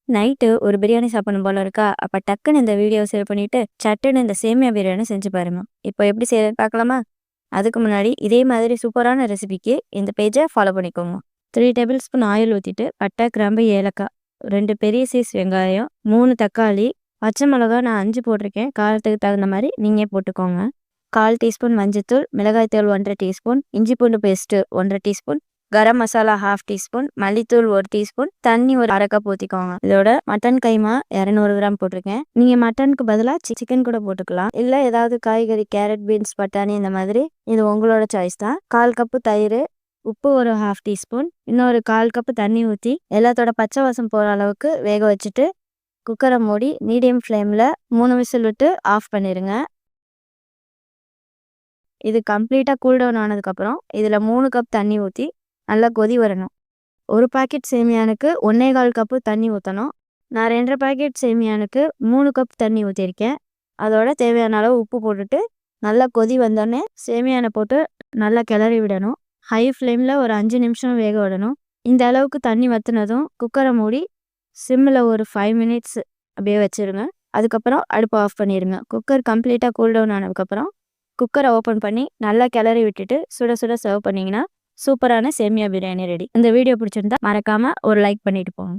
Night ஒரு பிரியாணி சாப்பிடணும் போல இருக்கா? அப்ப டக்குன்னு இந்த வீடியோவ சேவ் பண்ணிட்டு, சட்டுன்னு இந்த சேமியா பிரியாணி செஞ்சு பாருங்க. இப்போ எப்படி செய்றதுன்னு பார்க்கலாமா? அதுக்கு முன்னாடி இதே மாதிரி சூப்பரான ரெசிபிக்கு இந்த பேஜ ஃபாலோ பண்ணிக்கோங்க. 3 டேபிள் ஸ்பூன் ஆயில் ஊத்திட்டு, பட்டை, கிராம்பு, ஏலக்காய், 2 பெரிய சைஸ் வெங்காயம், 3 தக்காளி, பச்சை மிளகா நான் 5 போட்டிருக்கேன். காரத்துக்கு தகுந்த மாரி நீங்க போட்டுக்கோங்க. 1/4 டீஸ்பூன் மஞ்சள்தூள், மிளகாய்த்தூள் 1 1/2 டீஸ்பூன், இஞ்சி பூண்டு paste 1 1/2 teaspoon, garam masala 1/2 teaspoon, மல்லித்தூள் 1 டீஸ்பூன், தண்ணி ஒரு 1/2 கப் ஊற்றிக்கோங்க. இதோட மட்டன் கைமா 200 கிராம் போட்டிருக்கேன். நீங்கள் மட்டனுக்கு பதிலாக சிக்கன் கூட போட்டுக்கலாம். இல்லை ஏதாவது காய்கறி கேரட், பீன்ஸ், பட்டாணி இந்த மாதிரி இது உங்களோட சாய்ஸ் தான். 1/4 கப்பு தயிர், உப்பு ஒரு 1/2 டீஸ்பூன், இன்னொரு 1/4 கப்பு தண்ணி ஊற்றி எல்லாத்தோட பச்சை வாசம் போகிற அளவுக்கு வேக வச்சுட்டு குக்கரை மூடி மீடியம் ஃப்ளேமில் 3 விசில் விட்டு ஆஃப் பண்ணிடுங்க. இது கம்ப்ளீட்டாக கூல் டவுன் ஆனதுக்கப்புறம் இதில் 3 கப் தண்ணி ஊற்றி நல்லா கொதி வரணும். ஒரு பாக்கெட் சேமியானுக்கு 1 1/4 கப்பு தண்ணி ஊற்றணும். நான் 2 1/2 பாக்கெட் சேமியானுக்கு 3 கப் தண்ணி ஊற்றிருக்கேன். அதோட தேவையான அளவு உப்பு போட்டுட்டு நல்லா கொதி வந்தோடனே சேமியானை போட்டு நல்லா கிளறி விடணும். ஹை ஃப்ளேமில் ஒரு 5 நிமிஷம் வேக விடணும். இந்த அளவுக்கு தண்ணி வற்றினதும் குக்கரை மூடி சிம்மில் ஒரு 5 மினிட்ஸ் அப்படியே வச்சுருங்க. அதுக்கப்புறம் அடுப்பை ஆஃப் பண்ணிடுங்க. குக்கர் கம்ப்ளீட்டாக கூல் டவுன் ஆனதுக்கப்புறம் குக்கரை ஓப்பன் பண்ணி நல்லா கிளறி விட்டுட்டு சுட சுட சர்வ் பண்ணிங்கன்னா சூப்பரான சேமியா பிரியாணி ரெடி. இந்த வீடியோ பிடிச்சிருந்தா மறக்காமல் ஒரு லைக் பண்ணிட்டு போங்க.